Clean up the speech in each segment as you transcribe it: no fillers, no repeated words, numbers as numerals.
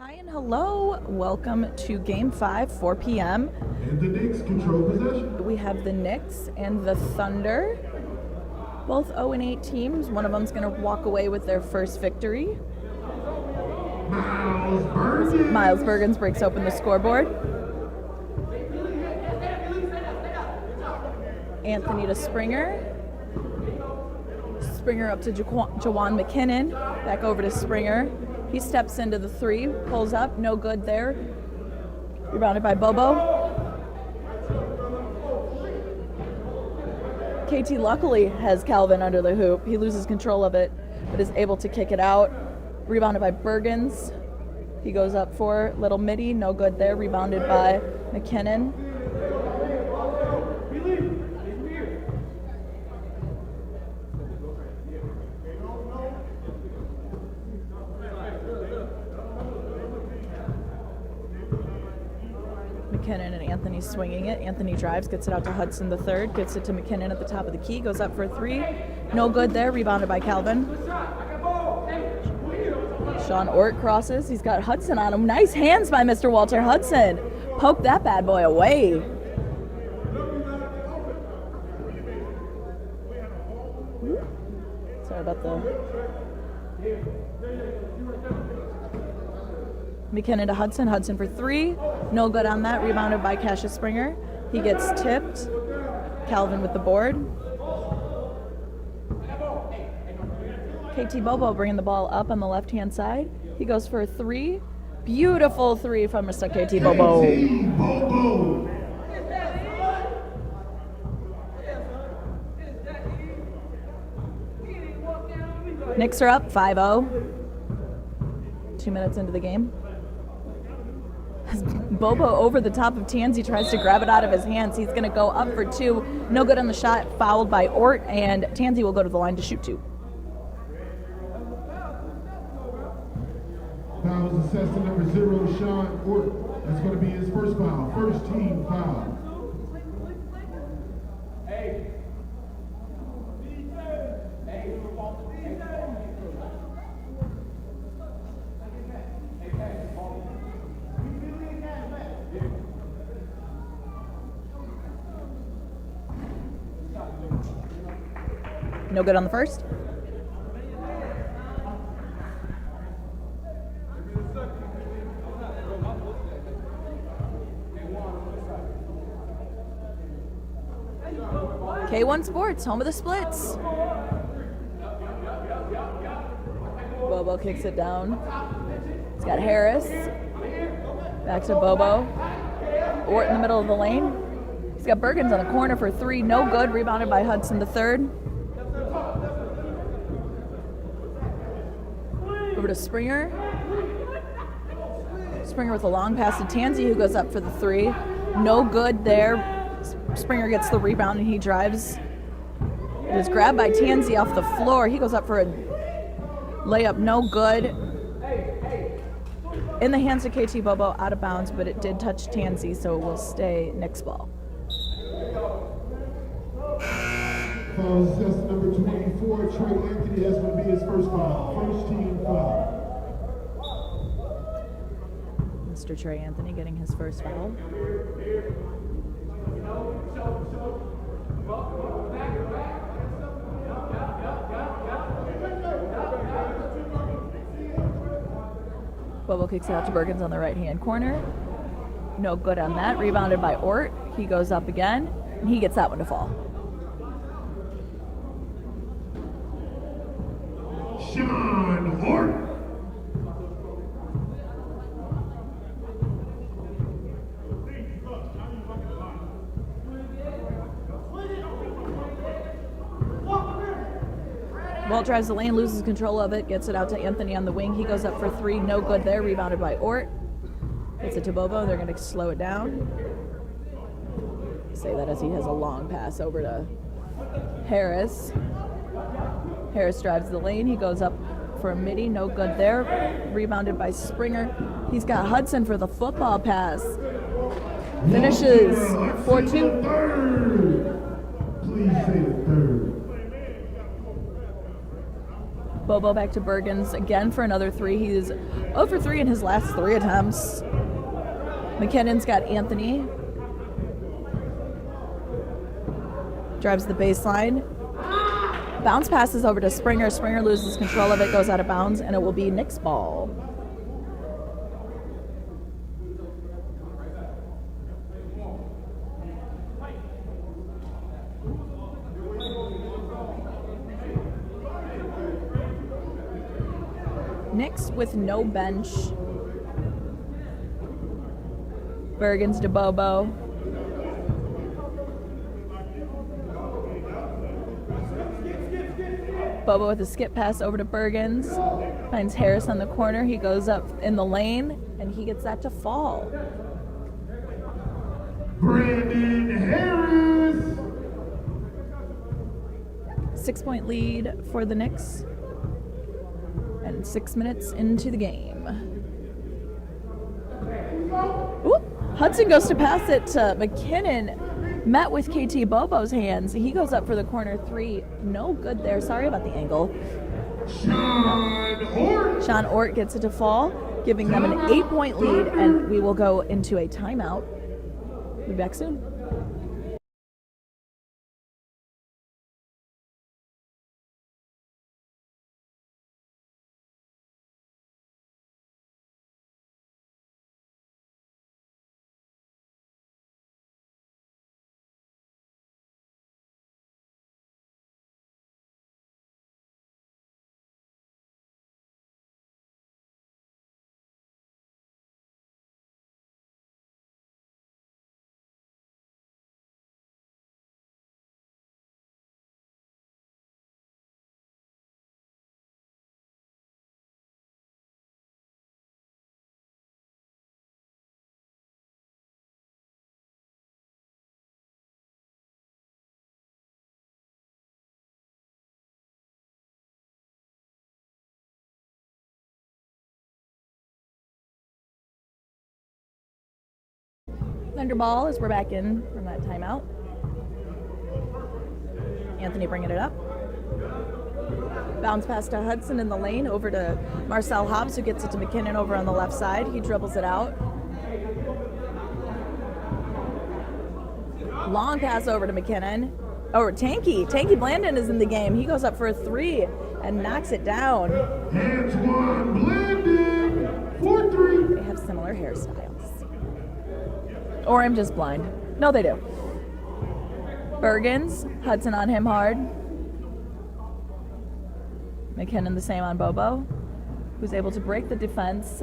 Hi and hello. Welcome to Game 5, 4 p.m. And the Knicks control possession. We have the Knicks and the Thunder. Both 0-8 teams. One of them's going to walk away with their first victory. Miles Bergens breaks open the scoreboard. Anthony to Springer. Springer up to Jawan McKinnon. Back over to Springer. He steps into the three, pulls up, no good there. Rebounded by Bobo. KT luckily has Calvin under the hoop. He loses control of it, but is able to kick it out. Rebounded by Bergens. He goes up for little midi, no good there. Rebounded by McKinnon. McKinnon and Anthony swinging it. Anthony drives, gets it out to Hudson the third, gets it to McKinnon at the top of the key, goes up for a three. No good there, rebounded by Calvin. Sean Ort crosses, he's got Hudson on him. Nice hands by Mr. Walter Hudson. Poke that bad boy away. Sorry about McKinnon to Hudson. Hudson for three. No good on that. Rebounded by Cassius Springer. He gets tipped. Calvin with the board. KT Bobo bringing the ball up on the left-hand side. He goes for a three. Beautiful three from Mr. KT Bobo. KT Bobo. Knicks are up 5-0. 2 minutes into the game. Bobo over the top of Tansy tries to grab it out of his hands. He's going to go up for two. No good on the shot. Fouled by Ort, and Tansy will go to the line to shoot two. Foul is assessed to number 0, Sean Ort. That's going to be his first foul. First team foul. No good on the first. K1 Sports, home of the splits. Bobo kicks it down. He's got Harris. Back to Bobo. Ort in the middle of the lane. He's got Bergens on the corner for three. No good. Rebounded by Hudson the third. Over to Springer. Springer with a long pass to Tansy, who goes up for the three. No good there. Springer gets the rebound and he drives. It is grabbed by Tansy off the floor. He goes up for a layup. No good. In the hands of KT Bobo, out of bounds, but it did touch Tansy, so it will stay Knicks ball. Foul is assessed to number 24, Trey Anthony. That's going to be his first foul. First team foul. Mr. Trey Anthony getting his first foul. Bobo kicks it out to Bergens on the right-hand corner. No good on that. Rebounded by Ort. He goes up again, and he gets that one to fall. Sean Ort. Walt drives the lane, loses control of it, gets it out to Anthony on the wing. He goes up for three, no good there. Rebounded by Ort. Gets it to Bobo. They're going to slow it down. Say that as he has a long pass over to Harris. Harris drives the lane. He goes up for a midi, no good there. Rebounded by Springer. He's got Hudson for the football pass. Finishes 4-2. Please say the third. Bobo back to Bergens again for another 3. He's 0 for 3 in his last 3 attempts. McKinnon's got Anthony. Drives the baseline. Bounce passes over to Springer. Springer loses control of it, goes out of bounds, and it will be Knicks ball. Knicks with no bench. Bergens to Bobo. Bobo with a skip pass over to Bergens. Finds Harris on the corner. He goes up in the lane, and he gets that to fall. Brandon Harris. 6-point lead for the Knicks. And 6 minutes into the game. Ooh, Hudson goes to pass it to McKinnon. Met with KT Bobo's hands. He goes up for the corner 3. No good there. Sorry about the angle. Sean Ort gets it to fall, giving them an 8-point lead, and we will go into a timeout. We'll be back soon. Thunder ball as we're back in from that timeout. Anthony bringing it up. Bounce pass to Hudson in the lane, over to Marcel Hobbs, who gets it to McKinnon over on the left side. He dribbles it out. Long pass over to McKinnon. Oh, Tanky Blandon is in the game. He goes up for a 3 and knocks it down. Antoine Blandon, 4-3. They have similar hairstyles. Or I'm just blind. No, they do. Bergens, Hudson on him hard. McKinnon the same on Bobo, who's able to break the defense.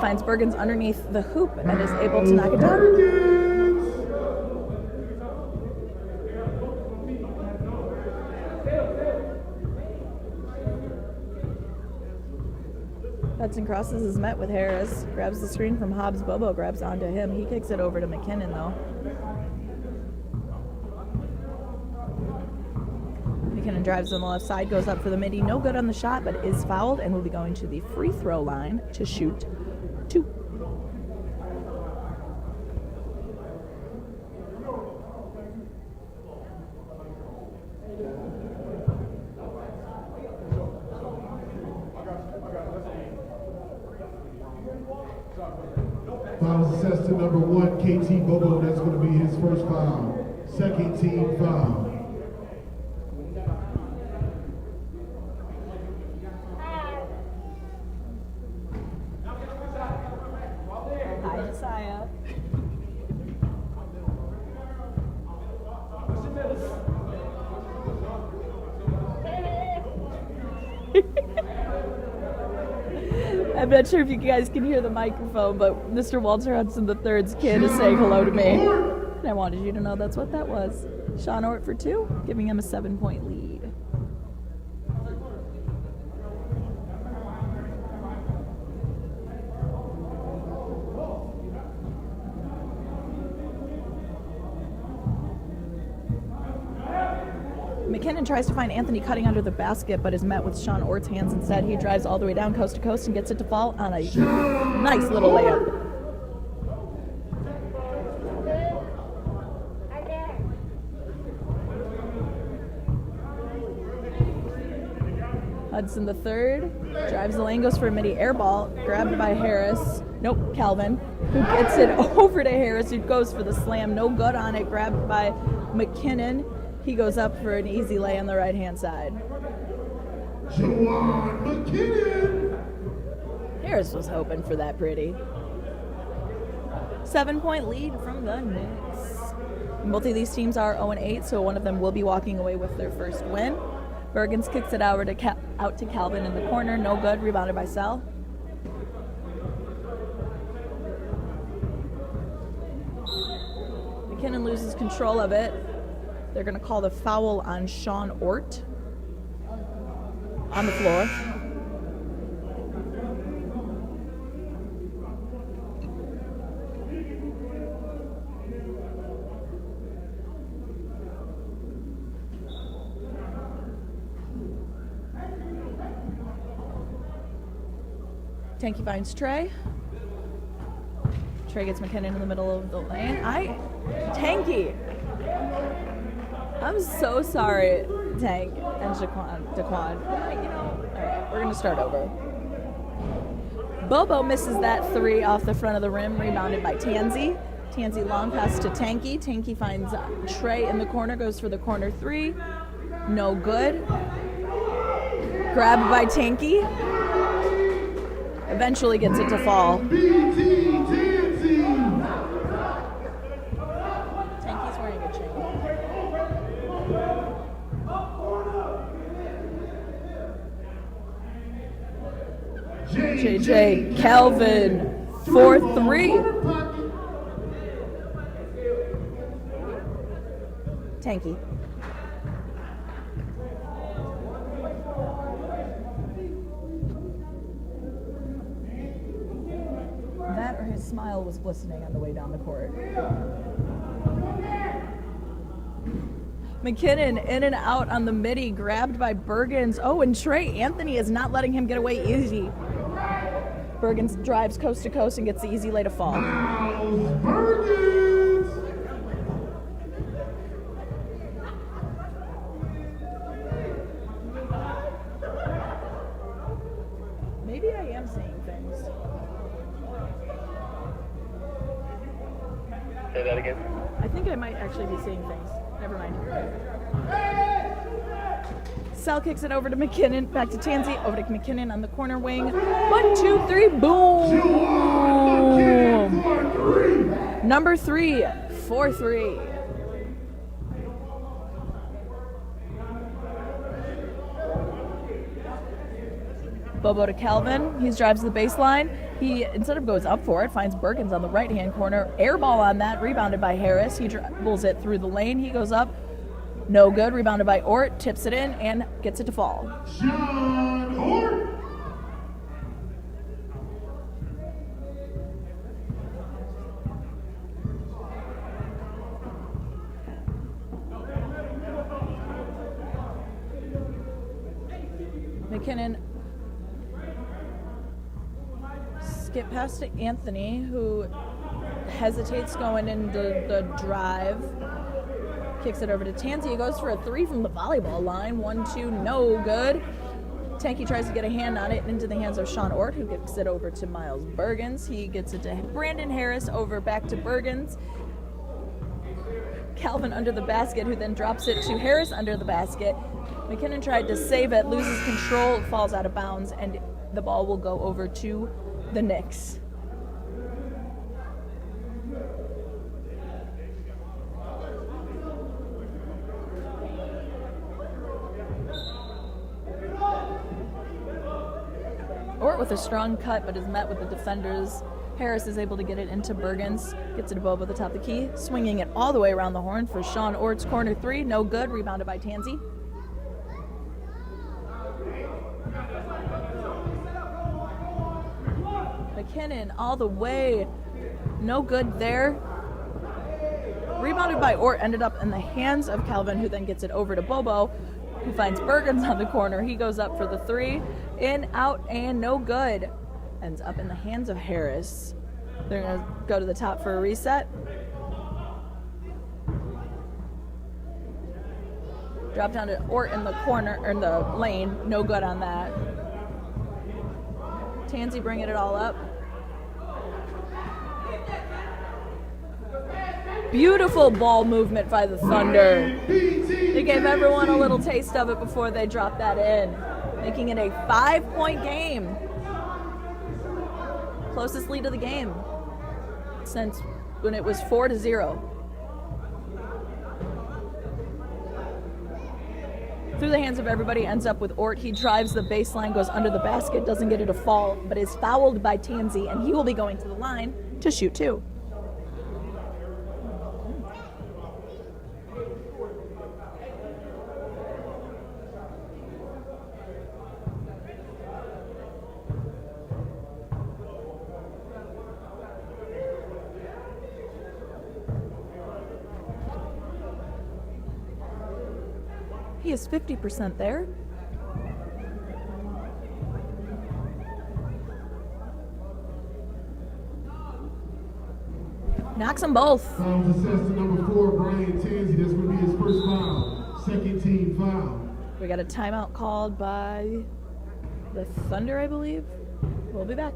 Finds Bergens underneath the hoop and is able to knock it down. Hudson crosses is met with Harris. Grabs the screen from Hobbs. Bobo grabs onto him. He kicks it over to McKinnon, though. McKinnon drives on the left side, goes up for the midi. No good on the shot, but is fouled and will be going to the free throw line to shoot 2. Foul assessed to number 1, KT Bobo. That's going to be his first foul. Second team foul. Hi, Josiah. I'm not sure if you guys can hear the microphone, but Mr. Walter Hudson III's kid is saying hello to me. And I wanted you to know that's what that was. Sean Ort for 2, giving him a 7-point lead. McKinnon tries to find Anthony cutting under the basket, but is met with Sean Ort's hands instead. He drives all the way down coast to coast and gets it to fall on a nice little layup. Hudson the third drives the lane, goes for a midi air ball, grabbed by Harris. Nope, Calvin, who gets it over to Harris, who goes for the slam. No good on it, grabbed by McKinnon. He goes up for an easy lay on the right-hand side. Juwan McKinnon. Harris was hoping for that pretty. 7-point lead from the Knicks. Both of these teams are 0-8, so one of them will be walking away with their first win. Bergens kicks it out to Calvin in the corner. No good. Rebounded by Sal. McKinnon loses control of it. They're going to call the foul on Sean Ort on the floor. Tanky finds Trey. Trey gets McKinnon in the middle of the lane. Tanky! I'm so sorry, Tank and Daquan. Alright, we're going to start over. Bobo misses that three off the front of the rim, rebounded by Tansy. Tansy long pass to Tanky. Tanky finds Trey in the corner, goes for the corner three. No good. Grabbed by Tanky. Eventually gets it to fall. Tanky's wearing a chain. JJ Calvin, 4-3. Tanky. That or his smile was glistening on the way down the court. McKinnon in and out on the midi, grabbed by Bergens. Oh, and Trey Anthony is not letting him get away easy. Bergens drives coast to coast and gets the easy lay to fall. Maybe I am seeing things. Say that again. I think I might actually be seeing things. Never mind. Sal kicks it over to McKinnon, back to Tansy, over to McKinnon on the corner wing. 1, 2, 3, boom! Number 3, 4-3. Bobo to Calvin. He drives the baseline. He, instead of goes up for it, finds Bergens on the right-hand corner. Air ball on that, rebounded by Harris. He dribbles it through the lane. He goes up. No good. Rebounded by Ort. Tips it in and gets it to fall. Sean Ort. McKinnon skip pass to Anthony, who hesitates going into the drive. Kicks it over to Tansy. He goes for a three from the volleyball line. 1-2, no good. Tanky tries to get a hand on it into the hands of Sean Ort, who gets it over to Miles Bergens. He gets it to Brandon Harris, over back to Bergens. Calvin under the basket, who then drops it to Harris under the basket. McKinnon tried to save it, loses control, falls out of bounds, and the ball will go over to the Knicks. Ort with a strong cut, but is met with the defenders. Harris is able to get it into Bergens, gets it to Bobo at the top of the key, swinging it all the way around the horn for Sean Ort's corner three. No good, rebounded by Tansy. McKinnon all the way, no good there. Rebounded by Ort, ended up in the hands of Calvin, who then gets it over to Bobo, who finds Bergens on the corner. He goes up for the three, in, out, and no good. Ends up in the hands of Harris. They're going to go to the top for a reset. Drop down to Ort in the corner, or in the lane. No good on that. Tansy bringing it all up. Beautiful ball movement by the Thunder. They gave everyone a little taste of it before they dropped that in, making it a 5-point game. Closest lead of the game since when it was 4-0. Through the hands of everybody, ends up with Ort. He drives the baseline, goes under the basket, doesn't get it to fall, but is fouled by Tansy, and he will be going to the line to shoot 2. He is 50% there. Knocks them both. Fouls assessed to number 4, Brian Tansy. That's going to be his first foul. Second team foul. We got a timeout called by the Thunder, I believe. We'll be back.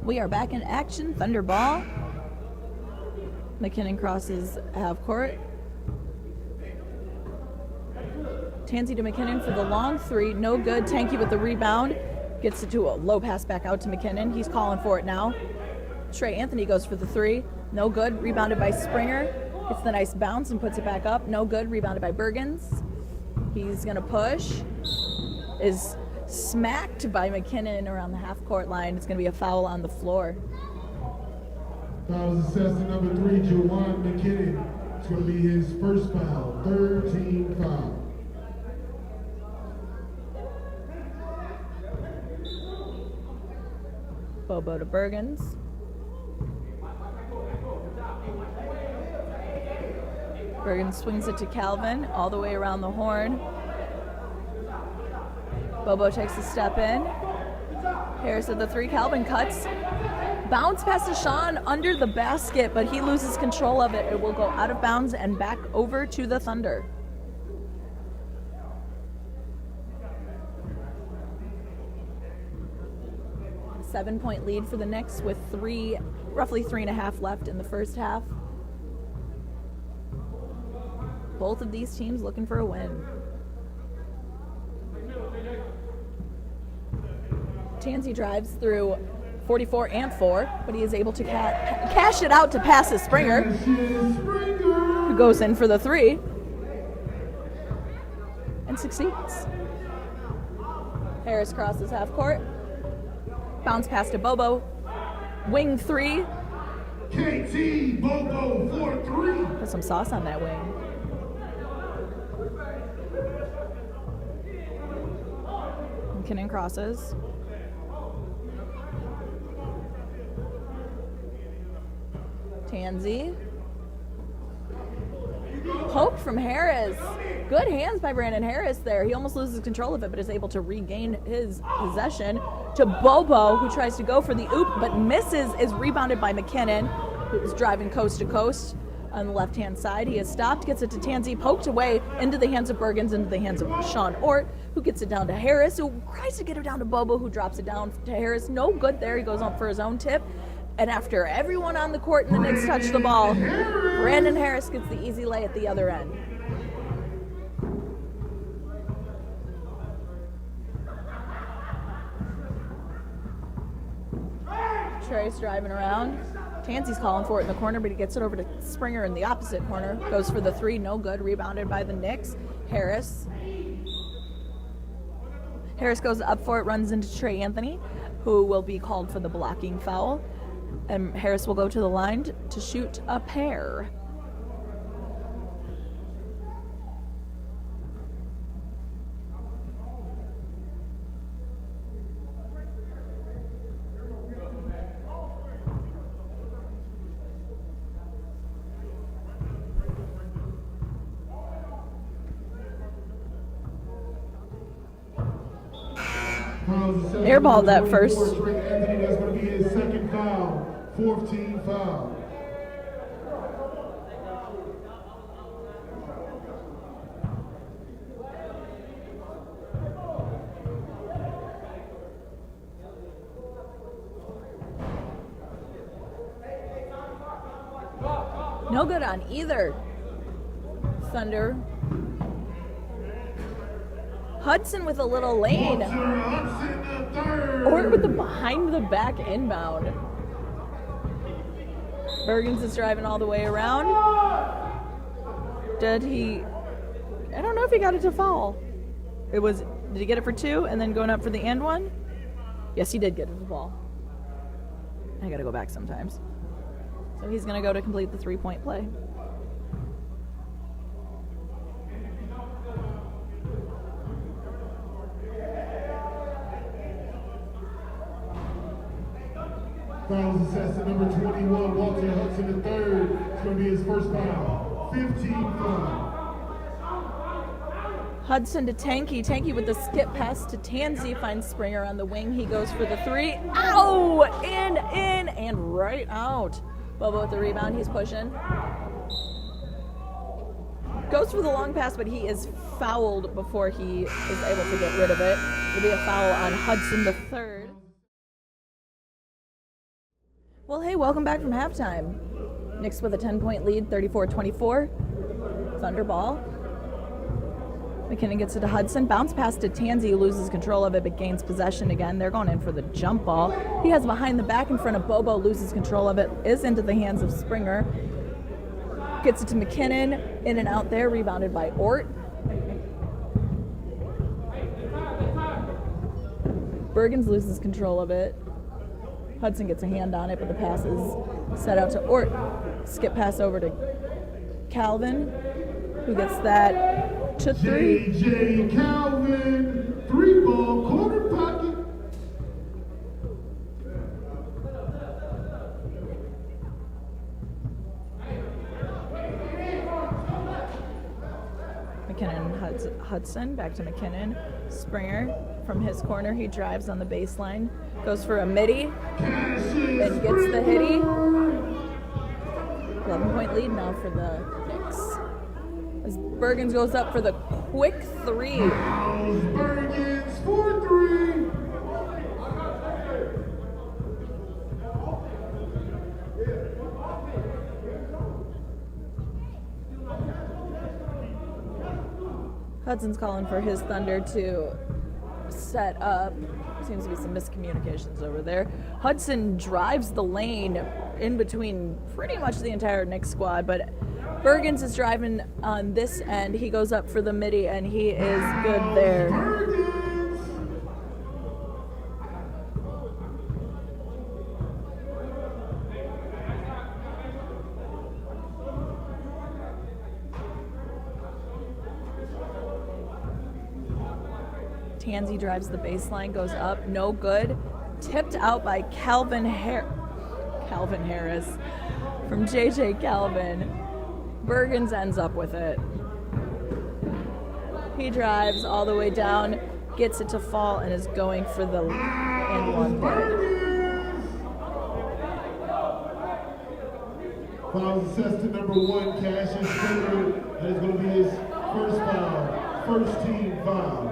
We are back in action. Thunder ball. McKinnon crosses half court. Tansy to McKinnon for the long 3. No good. Tanky with the rebound. Gets it to a low pass back out to McKinnon. He's calling for it now. Trey Anthony goes for the 3. No good. Rebounded by Springer. Gets the nice bounce and puts it back up. No good. Rebounded by Bergens. He's going to push. Is smacked by McKinnon around the half-court line. It's going to be a foul on the floor. Fouls assessed to number 3, Jawan McKinnon. It's going to be his first foul. Third team foul. Bobo to Bergens. Bergens swings it to Calvin all the way around the horn. Bobo takes a step in. Harris at the 3. Calvin cuts. Bounce pass to Sean under the basket, but he loses control of it. It will go out of bounds and back over to the Thunder. A 7-point lead for the Knicks with roughly 3.5 left in the first half. Both of these teams looking for a win. Tansy drives through 44 and 4, but he is able to cash it out to pass to Springer, who goes in for the 3 and succeeds. Harris crosses half court. Bounce pass to Bobo. Wing 3. KT Bobo for 3. Put some sauce on that wing. McKinnon crosses. Tansy. Poke from Harris. Good hands by Brandon Harris there. He almost loses control of it, but is able to regain his possession to Bobo, who tries to go for the oop, but misses, is rebounded by McKinnon, who is driving coast to coast on the left-hand side. He is stopped, gets it to Tansy, poked away into the hands of Bergens, into the hands of Sean Ort, who gets it down to Harris, who tries to get it down to Bobo, who drops it down to Harris. No good there. He goes on for his own tip. And after everyone on the court in the Knicks touch the ball, Brandon Harris gets the easy lay at the other end. Trey's driving around. Tansey's calling for it in the corner, but he gets it over to Springer in the opposite corner. Goes for the three, no good. Rebounded by the Knicks. Harris goes up for it, runs into Trey Anthony, who will be called for the blocking foul. And Harris will go to the line to shoot a pair. Airballed that first. That's going to be his second foul, 14th foul. No good on either. Thunder. Hudson with a little lane. Or with the behind the back inbound. Bergens is driving all the way around. Did he? I don't know if he got it to foul. Did he get it for two and then going up for the and one? Yes, he did get it to fall. I gotta go back sometimes. So he's gonna go to complete the 3-point play. Fouls assessed at number 21, Walter Hudson III. It's going to be his first foul. 15th foul. Hudson to Tanky. Tanky with the skip pass to Tansey. Finds Springer on the wing. He goes for the three. Ow! In, and right out. Bobo with the rebound. He's pushing. Goes for the long pass, but he is fouled before he is able to get rid of it. It'll be a foul on Hudson III. Well, hey, welcome back from halftime. Knicks with a 10-point lead, 34-24. Thunder ball. McKinnon gets it to Hudson. Bounce pass to Tansey, who loses control of it, but gains possession again. They're going in for the jump ball. He has behind the back in front of Bobo, loses control of it, is into the hands of Springer. Gets it to McKinnon, in and out there, rebounded by Ort. Bergens loses control of it. Hudson gets a hand on it, but the pass is set out to Ort. Skip pass over to Calvin, who gets that to three. J.J. Calvin, 3-ball, corner pocket. McKinnon, Hudson, back to McKinnon. Springer from his corner, he drives on the baseline, goes for a midi, then gets the hitty. 11-point lead now for the Knicks. As Bergens goes up for the quick three. Bergens for three. Hudson's calling for his Thunder to set up. Seems to be some miscommunications over there. Hudson drives the lane in between pretty much the entire Knicks squad, but Bergens is driving on this end. He goes up for the midi, and he is good there. Tansey drives the baseline, goes up, no good. Tipped out by Calvin Harris from J.J. Calvin. Bergens ends up with it. He drives all the way down, gets it to fall, and is going for the and one play. Fouls assessed to number 1, Cassius Springer. That is going to be his first foul. First team foul.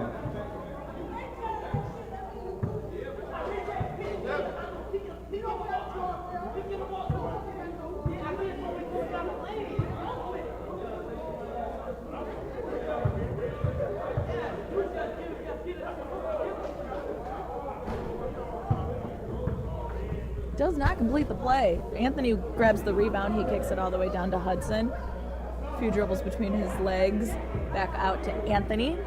Does not complete the play. Anthony grabs the rebound. He kicks it all the way down to Hudson. A few dribbles between his legs. Back out to Anthony.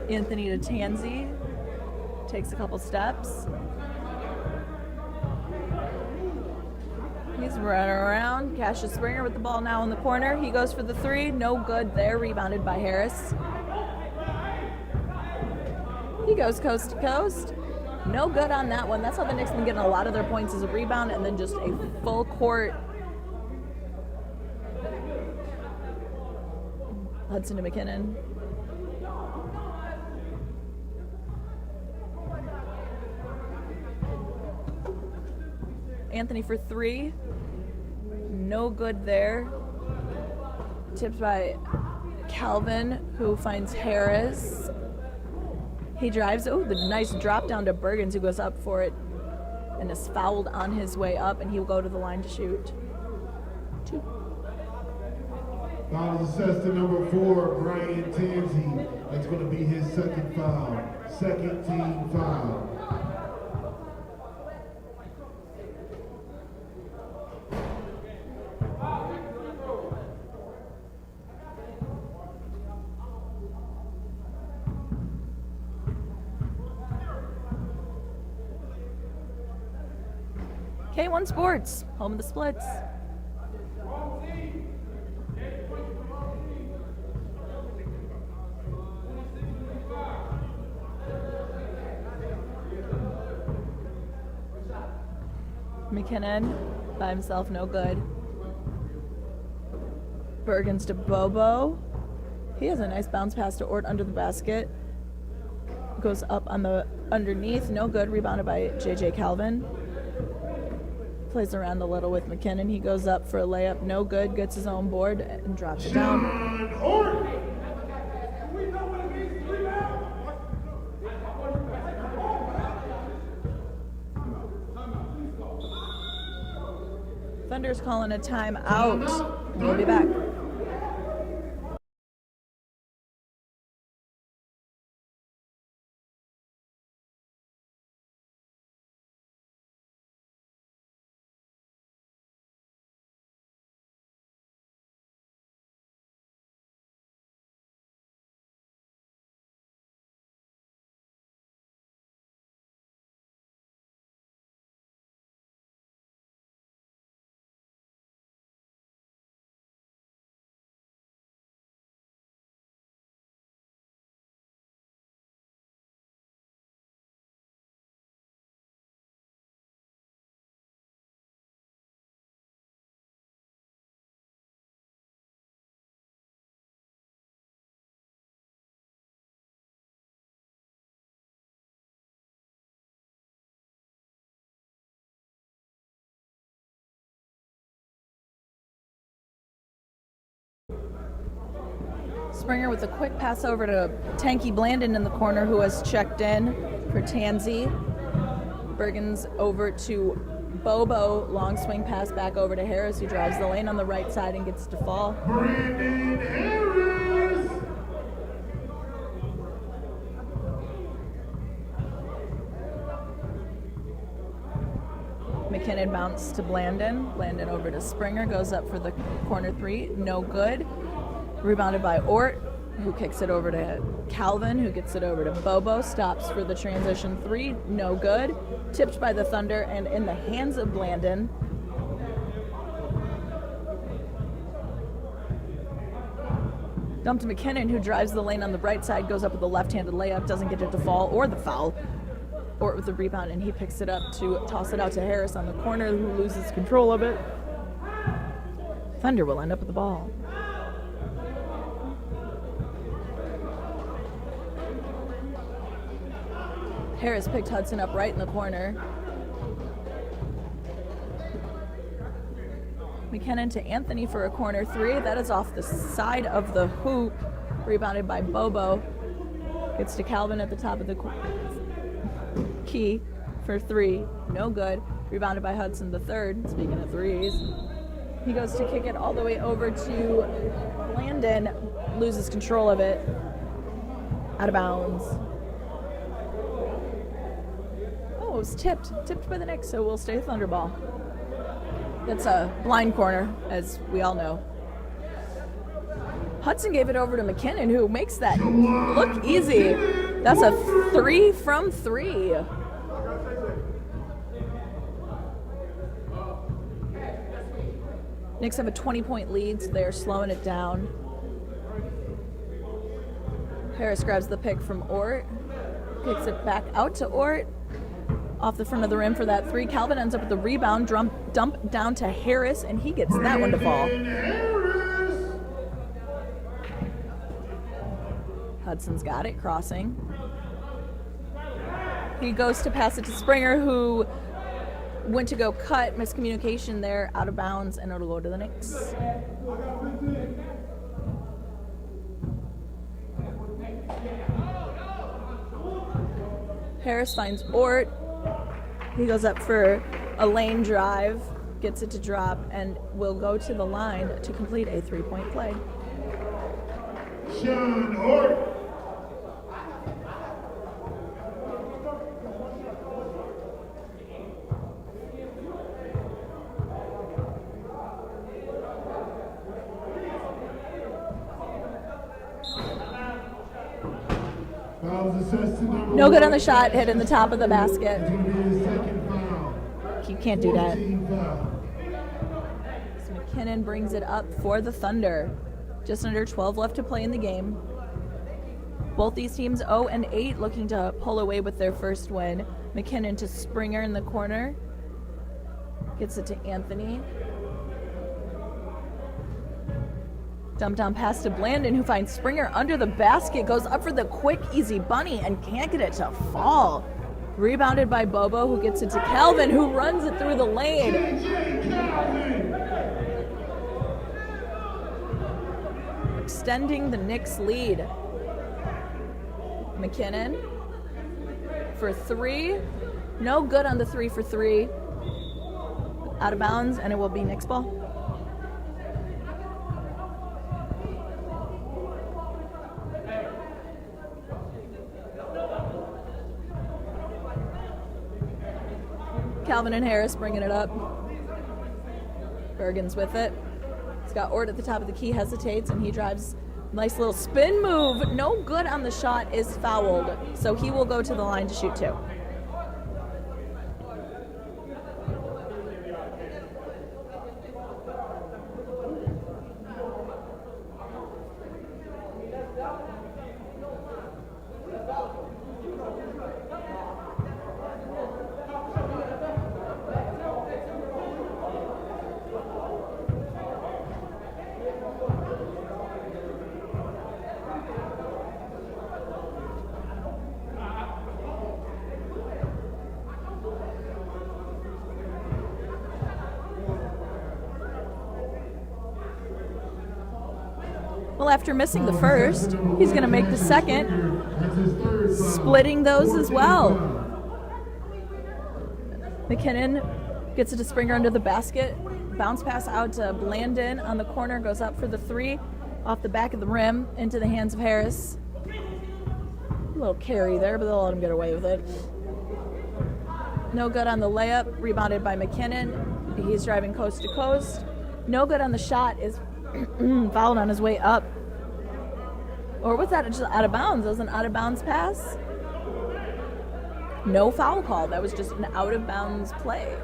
Anthony to Tansy. Takes a couple steps. He's running around. Cassius Springer with the ball now in the corner. He goes for the three. No good there. Rebounded by Harris. He goes coast to coast. No good on that one. That's how the Knicks been getting a lot of their points, is a rebound and then just a full court. Hudson to McKinnon. Anthony for three. No good there. Tipped by Calvin, who finds Harris. He drives. Oh, the nice drop down to Bergens, who goes up for it and is fouled on his way up, and he will go to the line to shoot. Two. Foul is assessed to number 4, Brian Tansy. That's going to be his second foul. Second team foul. K1 Sports, home of the splits. McKinnon by himself, no good. Bergens to Bobo. He has a nice bounce pass to Ort under the basket. Goes up on the underneath, no good. Rebounded by JJ Calvin. Plays around a little with McKinnon. He goes up for a layup, no good. Gets his own board and drops it down. Thunder's calling a timeout. We'll be back. Springer with a quick pass over to Tanky Blandon in the corner, who has checked in for Tansy. Bergens over to Bobo. Long swing pass back over to Harris, who drives the lane on the right side and gets to fall. Brandon Harris! McKinnon bounced to Blandon. Blandon over to Springer, goes up for the corner three, no good. Rebounded by Ort, who kicks it over to Calvin, who gets it over to Bobo. Stops for the transition three, no good. Tipped by the Thunder and in the hands of Blandon. Dumped to McKinnon, who drives the lane on the right side, goes up with a left-handed layup, doesn't get it to fall or the foul. Ort with the rebound, and he picks it up to toss it out to Harris on the corner, who loses control of it. Thunder will end up with the ball. Harris picked Hudson up right in the corner. McKinnon to Anthony for a corner three. That is off the side of the hoop. Rebounded by Bobo. Gets to Calvin at the top of the key for three. No good. Rebounded by Hudson the third. Speaking of threes. He goes to kick it all the way over to Blandon. Loses control of it. Out of bounds. was tipped by the Knicks, so we'll stay Thunderball. That's a blind corner, as we all know. Hudson gave it over to McKinnon, who makes that look easy. That's a 3 from 3. Knicks have a 20-point lead, so they're slowing it down. Harris grabs the pick from Ort, kicks it back out to Ort, off the front of the rim for that 3. Calvin ends up with the rebound, dump down to Harris, and he gets that one to fall. Hudson's got it, crossing. He goes to pass it to Springer, who went to go cut, miscommunication there, out of bounds, and it'll go to the Knicks. Harris finds Ort. He goes up for a lane drive, gets it to drop, and will go to the line to complete a 3-point play. Sean Ort. No good on the shot, hit in the top of the basket. You can't do that. So McKinnon brings it up for the Thunder. Just under 12 left to play in the game. Both these teams 0-8, looking to pull away with their first win. McKinnon to Springer in the corner. Gets it to Anthony. Dump down pass to Blandon, who finds Springer under the basket, goes up for the quick, easy bunny, and can't get it to fall. Rebounded by Bobo, who gets it to Calvin, who runs it through the lane. Extending the Knicks lead. McKinnon for 3. No good on the 3 for 3. Out of bounds, and it will be Knicks ball. Calvin and Harris bringing it up. Bergen's with it. He's got Ort at the top of the key, hesitates, and he drives. Nice little spin move. No good on the shot, is fouled. So he will go to the line to shoot 2. Well, after missing the first, he's going to make the second, splitting those as well. McKinnon gets it to Springer under the basket. Bounce pass out to Blandon on the corner, goes up for the 3, off the back of the rim, into the hands of Harris. A little carry there, but they'll let him get away with it. No good on the layup, rebounded by McKinnon. He's driving coast to coast. No good on the shot, is fouled on his way up. Or was that just out of bounds? That was an out of bounds pass. No foul call. That was just an out of bounds play.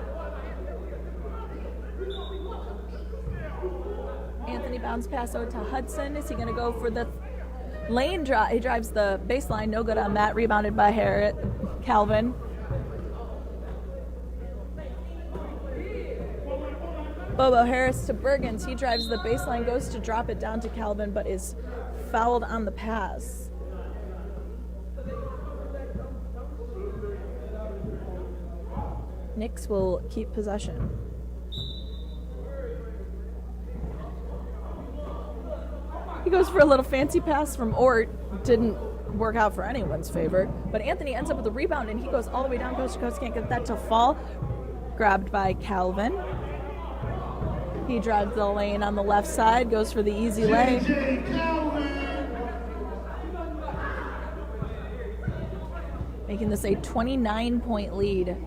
Anthony bounce pass out to Hudson. Is he going to go for the lane drive? He drives the baseline. No good on that. Rebounded by Calvin. Bobo Harris to Bergens. He drives the baseline, goes to drop it down to Calvin, but is fouled on the pass. Knicks will keep possession. He goes for a little fancy pass from Ort. Didn't work out for anyone's favor, but Anthony ends up with the rebound, and he goes all the way down coast to coast. Can't get that to fall. Grabbed by Calvin. He drives the lane on the left side, goes for the easy lay. making this a 29-point lead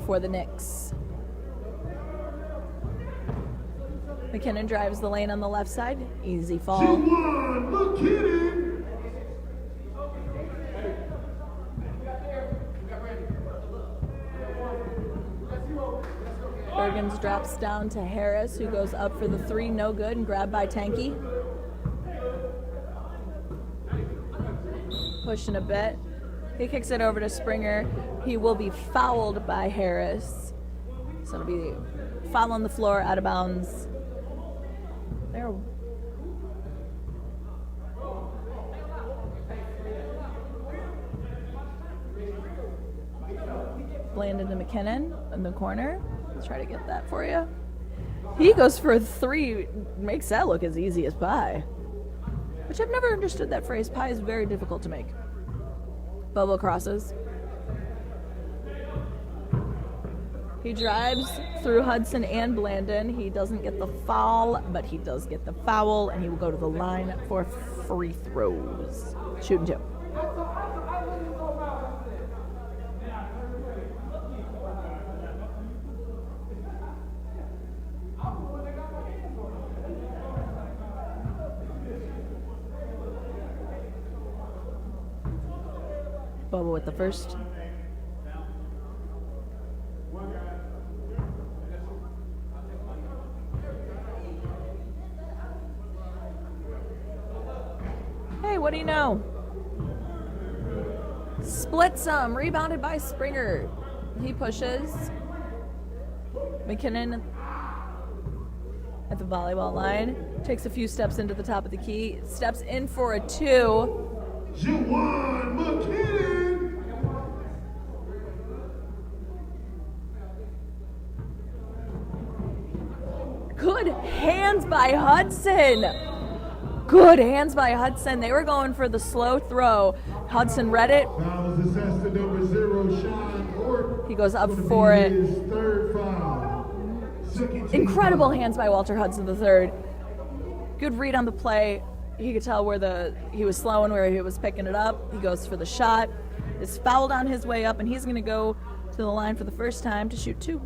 for the Knicks. McKinnon drives the lane on the left side. Easy fall. Juwan McKinnon. Bergens drops down to Harris, who goes up for the three, no good, and grabbed by Tanky. Pushing a bit. He kicks it over to Springer. He will be fouled by Harris. So it'll be foul on the floor, out of bounds. There. Blandon to McKinnon in the corner. Let's try to get that for you. He goes for a three, makes that look as easy as pie. Which I've never understood that phrase. Pie is very difficult to make. Bobo crosses. He drives through Hudson and Blandon. He doesn't get the foul, but he does get the foul, and he will go to the line for free throws. Shooting two. Bobo with the first. Hey, what do you know? Splits him, rebounded by Springer. He pushes. McKinnon at the volleyball line. Takes a few steps into the top of the key. Steps in for a two. Juwan McKinnon. Good hands by Hudson. Good hands by Hudson. They were going for the slow throw. Hudson read it. Foul is assessed to number 0, Sean Ort. He goes up for it. His third foul. Incredible hands by Walter Hudson III. Good read on the play. He could tell where he was slow and where he was picking it up. He goes for the shot. Is fouled on his way up, and he's going to go to the line for the first time to shoot two.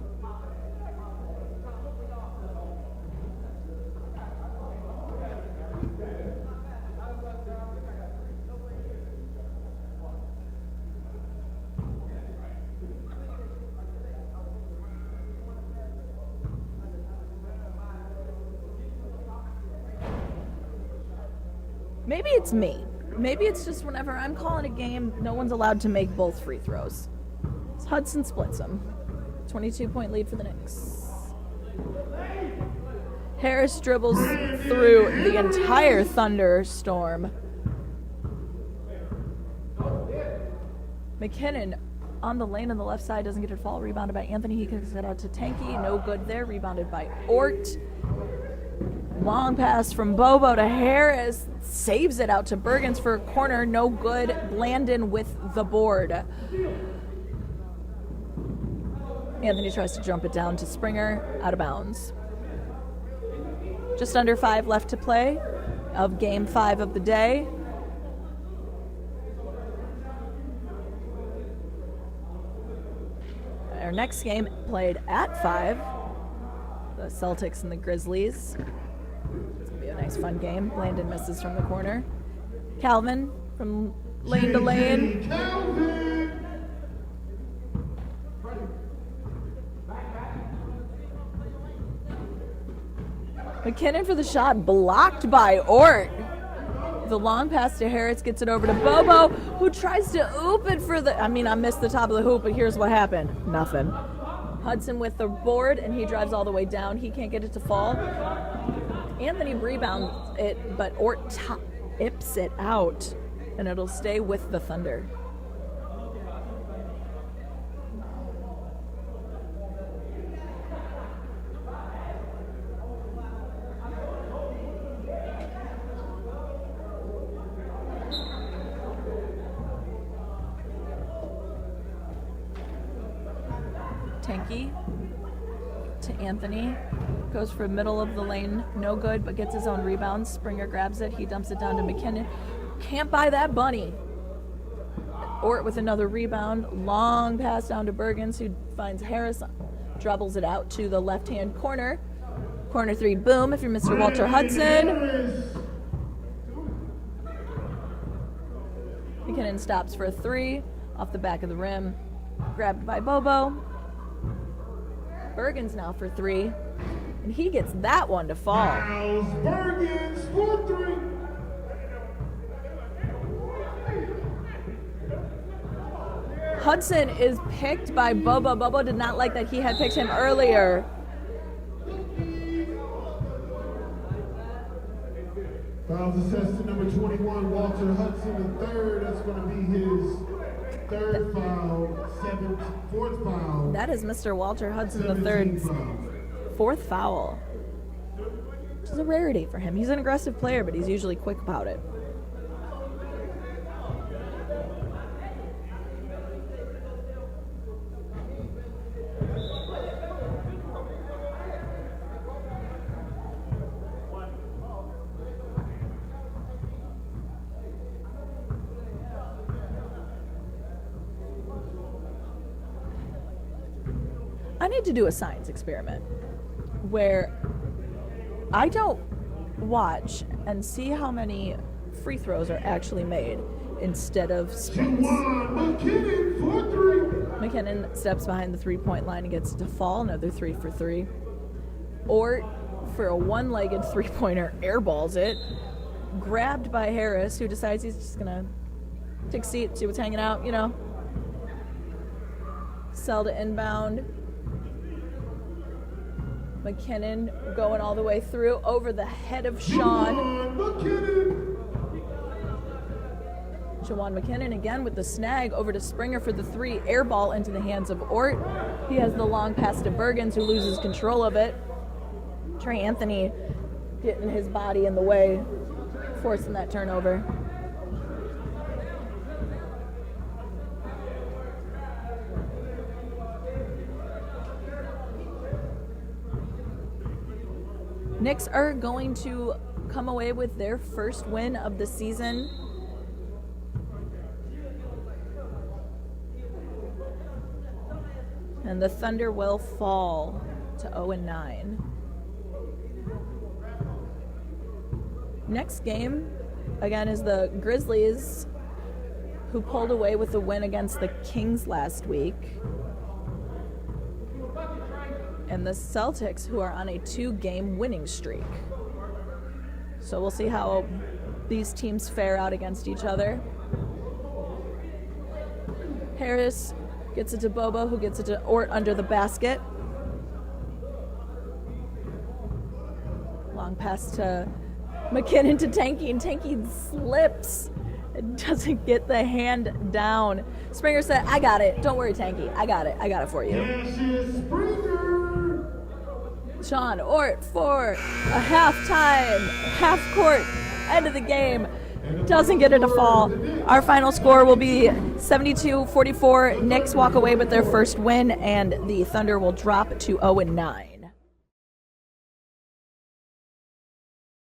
Maybe it's me. Maybe it's just whenever I'm calling a game, no one's allowed to make both free throws. Hudson splits them. 22-point lead for the Knicks. Harris dribbles through the entire thunderstorm. McKinnon on the lane on the left side, doesn't get it fall. Rebounded by Anthony. He kicks it out to Tanky. No good there. Rebounded by Ort. Long pass from Bobo to Harris. Saves it out to Bergens for a corner. No good. Blandon with the board. Anthony tries to jump it down to Springer. Out of bounds. Just under 5 left to play of Game 5 of the day. Our next game played at 5. The Celtics and the Grizzlies. It's going to be a nice, fun game. Blandon misses from the corner. Calvin from lane to lane. McKinnon for the shot, blocked by Ort. The long pass to Harris gets it over to Bobo, who tries to oop it for the... I missed the top of the hoop, but here's what happened. Nothing. Hudson with the board, and he drives all the way down. He can't get it to fall. Anthony rebounds it, but Ort tips it out, and it'll stay with the Thunder. Tanky to Anthony, goes for middle of the lane, no good, but gets his own rebound. Springer grabs it, he dumps it down to McKinnon. Can't buy that bunny. Ort with another rebound. Long pass down to Bergens, who finds Harris, dribbles it out to the left-hand corner. Corner three, boom, if you're Mr. Walter Hudson. McKinnon stops for a three, off the back of the rim. Grabbed by Bobo. Bergens now for three, and he gets that one to fall. Miles Bergens for three. Hudson is picked by Bobo. Bobo did not like that he had picked him earlier. Fouls assessed to number 21, Walter Hudson, the third. That's going to be his third foul, fourth foul. That is Mr. Walter Hudson the third's fourth foul, which is a rarity for him. He's an aggressive player, but he's usually quick about it. I need to do a science experiment where I don't watch and see how many free throws are actually made instead of spins. McKinnon for three. McKinnon steps behind the three-point line and gets to fall, another 3 for 3. Ort, for a one-legged three-pointer, airballs it. Grabbed by Harris, who decides he's just going to take a seat, see what's hanging out, you know. Sell to inbound. McKinnon going all the way through, over the head of Sean. Jawan McKinnon again with the snag, over to Springer for the three. Air ball into the hands of Ort. He has the long pass to Bergens, who loses control of it. Trey Anthony getting his body in the way, forcing that turnover. Knicks are going to come away with their first win of the season. And the Thunder will fall to 0-9. Next game, again, is the Grizzlies, who pulled away with the win against the Kings last week. And the Celtics, who are on a 2-game winning streak. So we'll see how these teams fare out against each other. Harris gets it to Bobo, who gets it to Ort under the basket. Long pass to McKinnon to Tanky, and Tanky slips and doesn't get the hand down. Springer said, I got it. Don't worry, Tanky. I got it. I got it for you. Sean Ort for a halftime, half court, end of the game. Doesn't get it to fall. Our final score will be 72-44. Knicks walk away with their first win, and the Thunder will drop to 0-9.